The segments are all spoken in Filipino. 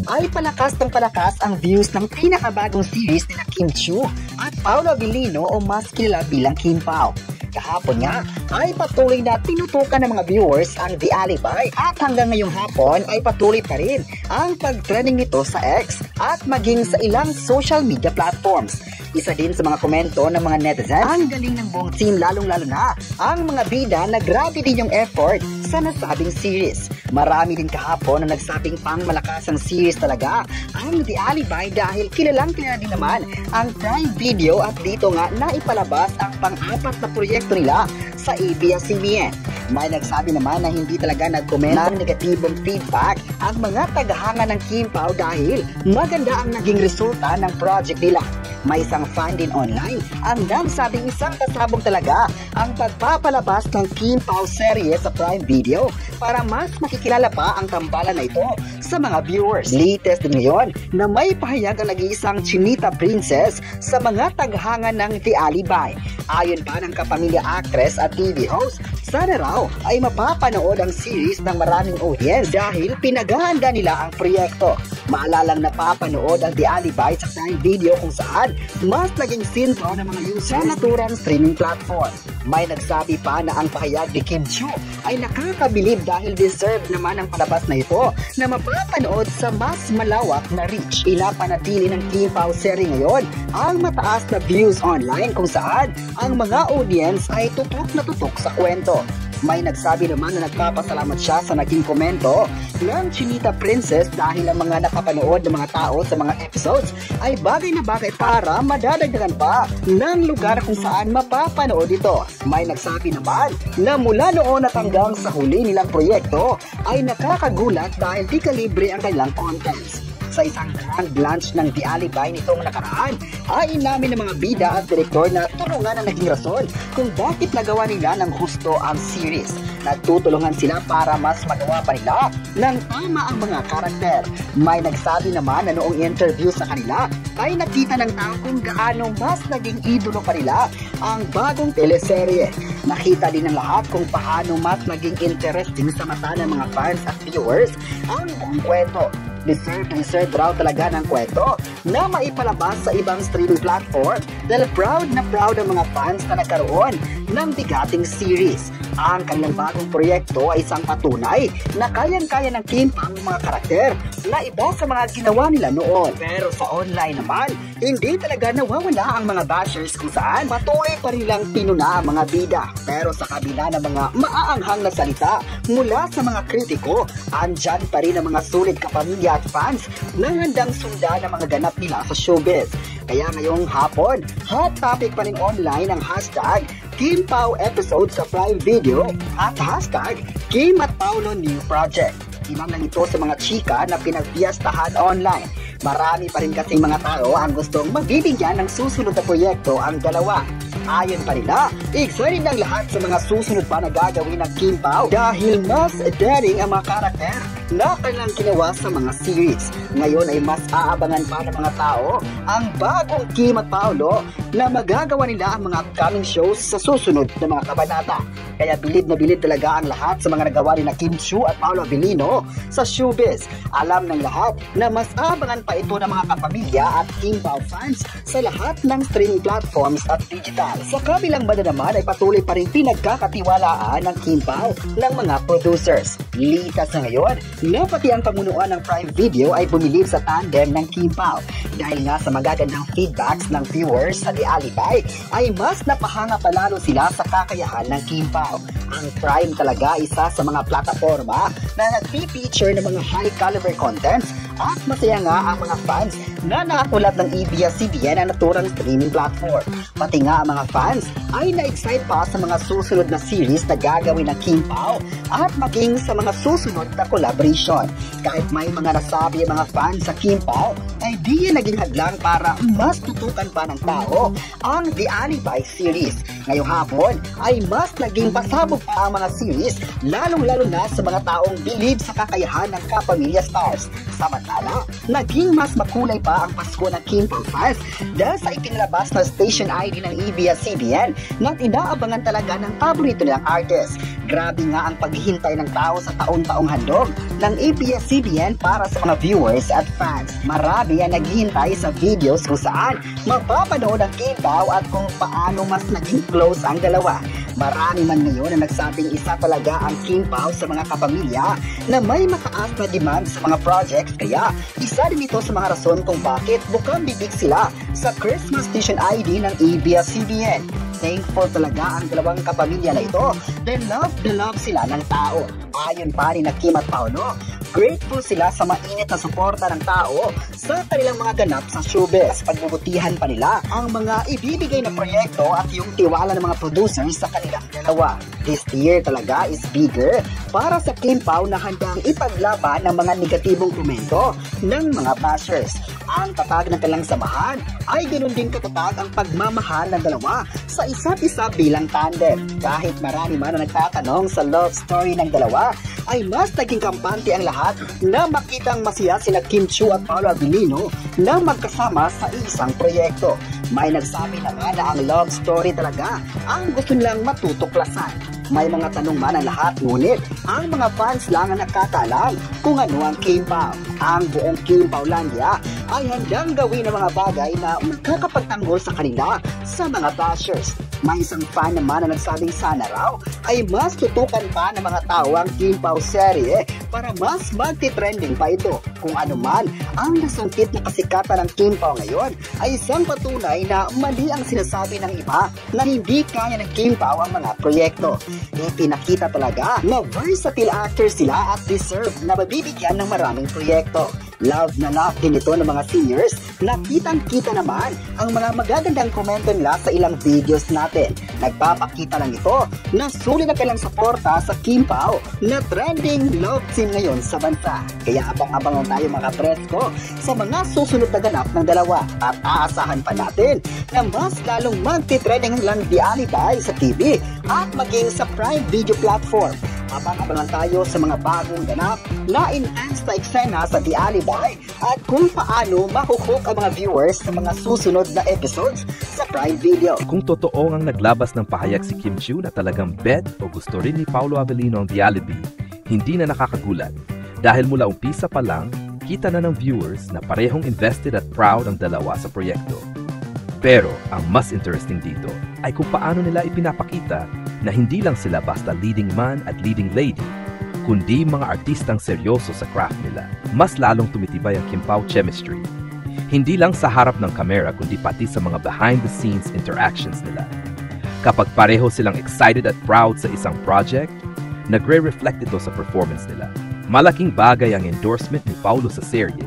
ay palakas ng palakas ang views ng pinakabagong series nila Kim Chiu at Paolo Abilino o mas kilala bilang Kim Pao. Kahapon nga ay patuloy na tinutukan ng mga viewers ang The Alibi at hanggang ngayong hapon ay patuloy pa rin ang pag-trending nito sa X at maging sa ilang social media platforms. Isa din sa mga komento ng mga netizens, ang galing ng buong team lalong-lalo na ang mga bida na grabe din yung effort sa nasabing series. Marami din kahapon na nagsabing pang malakas ang series talaga ang The Alibi dahil kilalang kilala din naman ang Prime Video at dito nga naipalabas ang pang-apat na proyekto nila sa ABS-CBN. May nagsabi naman na hindi talaga nag-comment ng negatibong feedback ang mga tagahanga ng Kim Pao dahil maganda ang naging resulta ng project nila. May isang fan din online ang nagsabing isang pasabog talaga ang pagpapalabas ng Kim Pao serye sa Prime Video para mas makikilala pa ang tambalan na ito sa mga viewers. Latest din ngayon na may pahayag ang nag-iisang Chinita Princess sa mga taghanga ng The Alibi. Ayon pa ng kapamilya actress at TV host, sana raw ay mapapanood ang series ng maraming audience dahil pinaghahanda nila ang proyekto. Maalalang napapanood ang The Alibi sa Prime Video kung saan mas naging sentro ng mga user sa naturang streaming platform. May nagsabi pa na ang pahayag ni Kim Chiu ay nakakabilib dahil deserve naman ang palabas na ito na mapapanood sa mas malawak na reach. Pinapanatili ng Kim Pao series ngayon ang mataas na views online kung saan ang mga audience ay tutok na tutok sa kwento. May nagsabi naman na nagpapasalamat siya sa naging komento ng Chinita Princess dahil ang mga nakapanood ng mga tao sa mga episodes ay bagay na bagay para madadagdagan pa ng lugar kung saan mapapanood ito. May nagsabi naman na mula noon at hanggang sa huli nilang proyekto ay nakakagulat dahil di kalibre ang kanilang contents. Sa isang grand launch ng The Alibi nitong nakaraan, ay inamin ng mga bida at direktor na tulungan ang naging rason kung bakit nagawa nila ng husto ang series. Nagtutulungan sila para mas magawa pa nila ng tama ang mga karakter. May nagsabi naman na noong interview sa kanila ay nakita ng tao kung gaano mas naging idolo pa nila ang bagong teleserye. Nakita din ng lahat kung paano mas naging interesting sa mata ng mga fans at viewers ang buong kwento. Deserve raw talaga ng kwento na maipalabas sa ibang streaming platform dahil proud ang mga fans na nagkaroon ng bigating series. Ang kanilang bagong proyekto ay isang patunay na kayang-kaya ng Kim Pao ang mga karakter na iba sa mga ginawa nila noon. Pero sa online naman, hindi talaga nawawala ang mga bashers kung saan patuloy pa rin lang pinuna ang mga bida. Pero sa kabila ng mga maaanghang na salita mula sa mga kritiko, andyan pa rin ang mga sulit kapamilya at fans na handang sundan ang mga ganap nila sa showbiz. Kaya ngayong hapon, hot topic pa rin online ang hashtag Kim Pao episode sa Prime Video at hashtag Kim at Paolo New Project. Ilan lang ito sa mga chika na pinagpiyastahan online. Marami pa rin kasing mga tao ang gustong magbibigyan ng susunod na proyekto ang dalawa. Ayon pa nila, excited ng lahat sa mga susunod pa na gagawin ng Kim Pao dahil mas daring ang mga karakter na kanilang ginawa sa mga series. Ngayon ay mas aabangan pa ng mga tao ang bagong Kim at Paolo na magagawa nila ang mga upcoming shows sa susunod na mga kabanata. Kaya bilib na bilib talaga ang lahat sa mga nagawa ni na Kim Chiu at Paolo Abilino sa showbiz. Alam ng lahat na mas aabangan pa ito ng mga kapamilya at Kim Pao fans sa lahat ng streaming platforms at digital. Sa kabilang banda naman ay patuloy pa rin pinagkakatiwalaan ng Kim Pao ng mga producers. Litas na ngayon na pati ang pamunuan ng Prime Video ay bumilib sa tandem ng Kim Pao. Dahil nga sa magagandang feedbacks ng viewers sa The Alibi ay mas napahanga palalo sila sa kakayahan ng Kim Pao. Ang Prime talaga isa sa mga plataforma na nagpi-feature ng mga high caliber contents at masaya nga ang mga fans na nakatulad ng ABS-CBN na naturang streaming platform. Pati nga ang mga fans ay na-excite pa sa mga susunod na series na gagawin ng Kim Pao at maging sa mga susunod na collaboration. Kahit may mga nasabi ang mga fans sa Kim Pao ay di yan naging hadlang para mas tutukan pa ng tao ang The Alibi series. Ngayong hapon ay mas naging pasabog pa ang mga series lalong-lalo na sa mga taong bilib sa kakayahan ng kapamilya stars. Samantala, naging mas makulay pa pa ang Pasko ng Kim Pao fans dahil sa ipinalabas na station ID ng ABS-CBN na inaabangan talaga ng paborito nilang artist. Grabe nga ang paghihintay ng tao sa taon-taong handog ng ABS-CBN para sa mga viewers at fans. Marami ang naghihintay sa videos kung saan mapapanood ang Kim Pao at kung paano mas naging close ang dalawa. Marami man ngayon na nagsabing isa talaga ang Kim Pao sa mga kapamilya na may mataas na demand sa mga projects, kaya isa din ito sa mga rason kung bakit bukang bibig sila sa Christmas station ID ng ABS-CBN. Thankful talaga ang dalawang kapamilya na ito dahil love sila ng tao. Ayon pa ni na Kim at Paolo, grateful sila sa mainit na suporta ng tao sa kanilang mga ganap sa showbiz. Pagbubutihan pa nila ang mga ibibigay na proyekto at yung tiwala ng mga producers sa kanilang dalawa. This year talaga is bigger para sa Kim Pao na handang ipaglaban ng mga negatibong komento ng mga bashers. Ang tatag ng kanilang samahan ay ganoon din katatag ang pagmamahal ng dalawa sa isa't isa bilang tandem. Kahit marami man na nagtatanong sa love story ng dalawa, ay mas naging kampante ang lahat na makitang masaya sina Kim Chiu at Paolo Abilino na magkasama sa isang proyekto. May nagsabi naman na ang love story talaga ang gusto nilang matutuklasan. May mga tanong man ang lahat, ngunit ang mga fans lang ang nakakaalam kung ano ang Kim Pao. Ang buong Kim Paolandia ay handang gawin ng mga bagay na magkakapagtanggol sa kanila sa mga bashers. May isang fan naman na nagsabing sana raw ay mas tutukan pa ng mga tao ang Kim Pao serye para mas magti-trending pa ito. Kung ano man ang nasungkit na kasikatan ng Kim Pao ngayon ay isang patunay na mali ang sinasabi ng iba na hindi kaya ng Kim Pao ang mga proyekto. Ipinakita talaga na versatile actor sila at deserve na mabibigyan ng maraming proyekto. Love na love din ito ng mga seniors na kitang-kita naman ang mga magagandang komento nila sa ilang videos natin. Nagpapakita lang ito na sulit na kailang suporta sa Kim Pao na trending love scene ngayon sa bansa. Kaya abang-abang tayo mga presko sa mga susunod na ganap ng dalawa at aasahan pa natin na mas lalong magti-trending lang The Alibay sa TV at maging sa Prime Video platform. Abang-abangan tayo sa mga bagong ganap na enhanced na eksena sa The Alibay at kung paano mahuhook ang mga viewers sa mga susunod na episodes sa Prime Video. Kung totoo ang naglabas ng pahayag si Kim Chiu na talagang bet o gusto rin ni Paolo Abilino ang The Alibay, hindi na nakakagulat. Dahil mula umpisa pa lang, kita na ng viewers na parehong invested at proud ang dalawa sa proyekto. Pero ang mas interesting dito ay kung paano nila ipinapakita na hindi lang sila basta leading man at leading lady, kundi mga artistang seryoso sa craft nila. Mas lalong tumitibay ang Kim Pao chemistry. Hindi lang sa harap ng kamera kundi pati sa mga behind-the-scenes interactions nila. Kapag pareho silang excited at proud sa isang project, nagre-reflect ito sa performance nila. Malaking bagay ang endorsement ni Paolo sa serye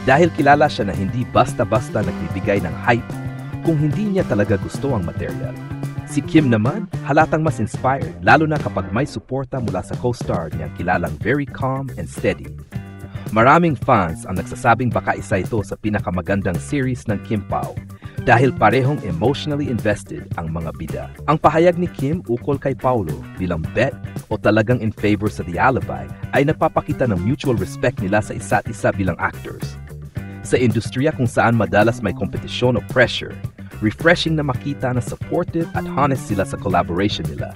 dahil kilala siya na hindi basta-basta nagbibigay ng hype kung hindi niya talaga gusto ang material. Si Kim naman, halatang mas inspired, lalo na kapag may suporta mula sa co-star niyang kilalang very calm and steady. Maraming fans ang nagsasabing baka isa ito sa pinakamagandang series ng Kim Pao dahil parehong emotionally invested ang mga bida. Ang pahayag ni Kim ukol kay Paolo bilang bet o talagang in favor sa The Alibay ay nagpapakita ng mutual respect nila sa isa't isa bilang actors. Sa industriya kung saan madalas may kompetisyon o pressure, refreshing na makita na supportive at honest sila sa collaboration nila.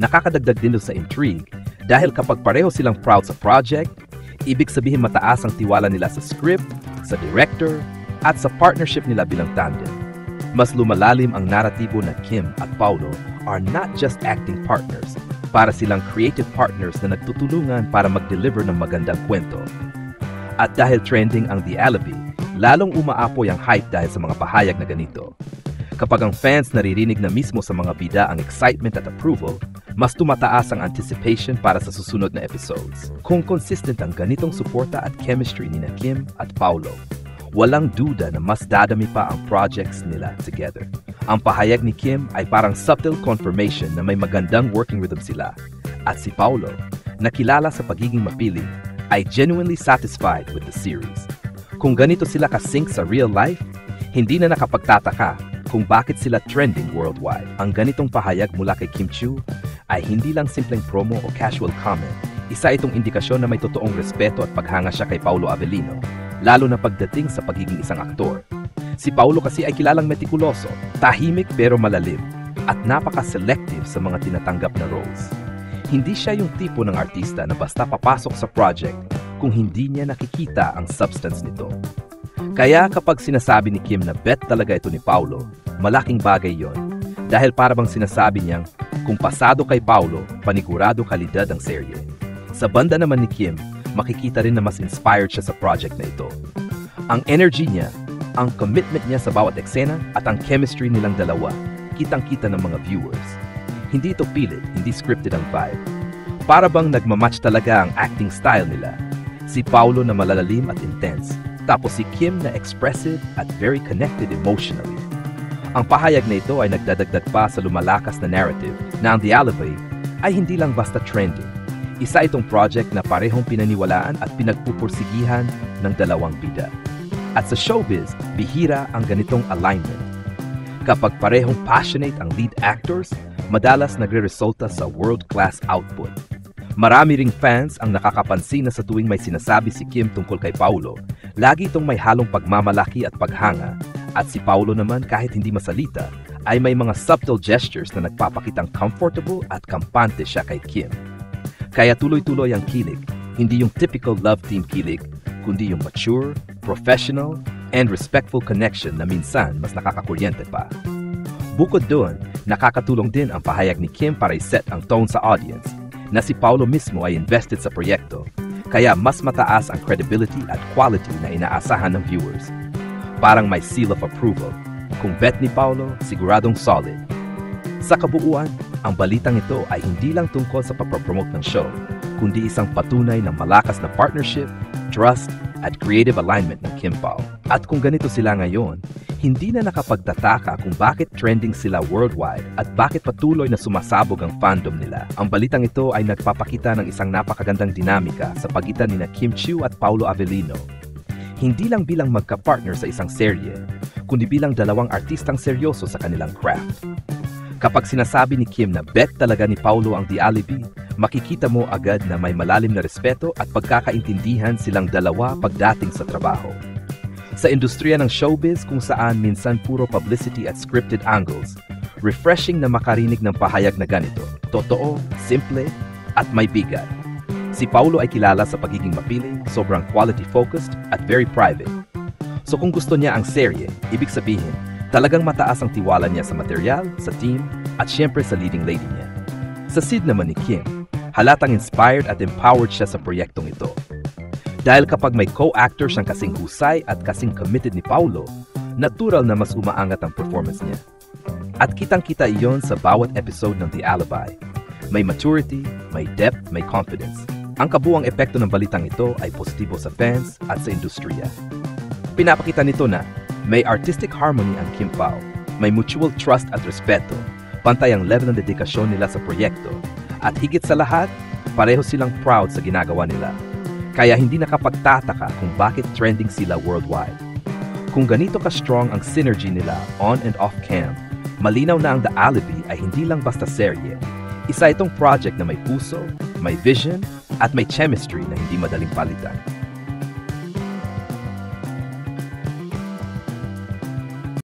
Nakakadagdag din sa intrigue dahil kapag pareho silang proud sa project, ibig sabihin mataas ang tiwala nila sa script, sa director, at sa partnership nila bilang tandem. Mas lumalalim ang naratibo na Kim at Paolo are not just acting partners, para silang creative partners na nagtutulungan para mag-deliver ng magandang kwento. At dahil trending ang The Alibay, lalong umaapoy ang hype dahil sa mga pahayag na ganito. Kapag ang fans naririnig na mismo sa mga bida ang excitement at approval, mas tumataas ang anticipation para sa susunod na episodes. Kung consistent ang ganitong suporta at chemistry ni Kim at Paolo, walang duda na mas dadami pa ang projects nila together. Ang pahayag ni Kim ay parang subtle confirmation na may magandang working rhythm sila. At si Paolo, na kilala sa pagiging mapiling, ay genuinely satisfied with the series. Kung ganito sila ka-sync sa real life, hindi na nakapagtataka kung bakit sila trending worldwide. Ang ganitong pahayag mula kay Kim Chiu ay hindi lang simpleng promo o casual comment. Isa itong indikasyon na may totoong respeto at paghanga siya kay Paolo Abilino. lalo na pagdating sa pagiging isang aktor. Si Paulo kasi ay kilalang metikuloso, tahimik pero malalim, at napaka-selective sa mga tinatanggap na roles. Hindi siya yung tipo ng artista na basta papasok sa project kung hindi niya nakikita ang substance nito. Kaya kapag sinasabi ni Kim na bet talaga ito ni Paulo, malaking bagay yon. Dahil para bang sinasabi niyang, kung pasado kay Paulo, panigurado kalidad ang serye. Sa banda naman ni Kim, makikita rin na mas inspired siya sa project na ito. Ang energy niya, ang commitment niya sa bawat eksena at ang chemistry nilang dalawa, kitang-kita ng mga viewers. Hindi ito pilit, hindi scripted ang vibe. Para bang nagmamatch talaga ang acting style nila. Si Paulo na malalalim at intense, tapos si Kim na expressive at very connected emotionally. Ang pahayag na ito ay nagdadagdag pa sa lumalakas na narrative na ang The Alibi ay hindi lang basta trending. Isa itong project na parehong pinaniwalaan at pinagpupursigihan ng dalawang bida. At sa showbiz, bihira ang ganitong alignment. Kapag parehong passionate ang lead actors, madalas nagre-resulta sa world-class output. Marami ring fans ang nakakapansin na sa tuwing may sinasabi si Kim tungkol kay Paulo, lagi itong may halong pagmamalaki at paghanga, at si Paulo naman kahit hindi masalita, ay may mga subtle gestures na nagpapakitang comfortable at kampante siya kay Kim. Kaya tuloy-tuloy ang kilig, hindi yung typical love team kilig, kundi yung mature, professional, and respectful connection na minsan mas nakakakuryente pa. Bukod doon, nakakatulong din ang pahayag ni Kim para i-set ang tone sa audience, na si Paulo mismo ay invested sa proyekto, kaya mas mataas ang credibility at quality na inaasahan ng viewers. Parang may seal of approval. Kung bet ni Paulo, siguradong solid. Sa kabuuan, ang balitang ito ay hindi lang tungkol sa papropromote ng show, kundi isang patunay ng malakas na partnership, trust, at creative alignment ng Kim Pao. At kung ganito sila ngayon, hindi na nakapagtataka kung bakit trending sila worldwide at bakit patuloy na sumasabog ang fandom nila. Ang balitang ito ay nagpapakita ng isang napakagandang dinamika sa pagitan ni Kim Chiu at Paulo Avellino. Hindi lang bilang magka-partner sa isang serye, kundi bilang dalawang artistang seryoso sa kanilang craft. Kapag sinasabi ni Kim na bet talaga ni Paulo ang The Alibi, makikita mo agad na may malalim na respeto at pagkakaintindihan silang dalawa pagdating sa trabaho. Sa industriya ng showbiz kung saan minsan puro publicity at scripted angles, refreshing na makarinig ng pahayag na ganito, totoo, simple, at may bigat. Si Paulo ay kilala sa pagiging mapiling, sobrang quality-focused, at very private. So kung gusto niya ang serye, ibig sabihin, talagang mataas ang tiwala niya sa material, sa team, at syempre sa leading lady niya. Sa Sid naman ni Kim, halatang inspired at empowered siya sa proyektong ito. Dahil kapag may co-actor siyang kasing husay at kasing committed ni Paulo, natural na mas umaangat ang performance niya. At kitang-kita iyon sa bawat episode ng The Alibi. May maturity, may depth, may confidence. Ang kabuuang epekto ng balitang ito ay positibo sa fans at sa industriya. Pinapakita nito na may artistic harmony ang Kim Pao, may mutual trust at respeto, pantay ang level ng dedikasyon nila sa proyekto, at higit sa lahat, pareho silang proud sa ginagawa nila. Kaya hindi nakapagtataka kung bakit trending sila worldwide. Kung ganito ka-strong ang synergy nila on and off cam, malinaw na ang The Alibi ay hindi lang basta serye. Isa itong project na may puso, may vision, at may chemistry na hindi madaling palitan.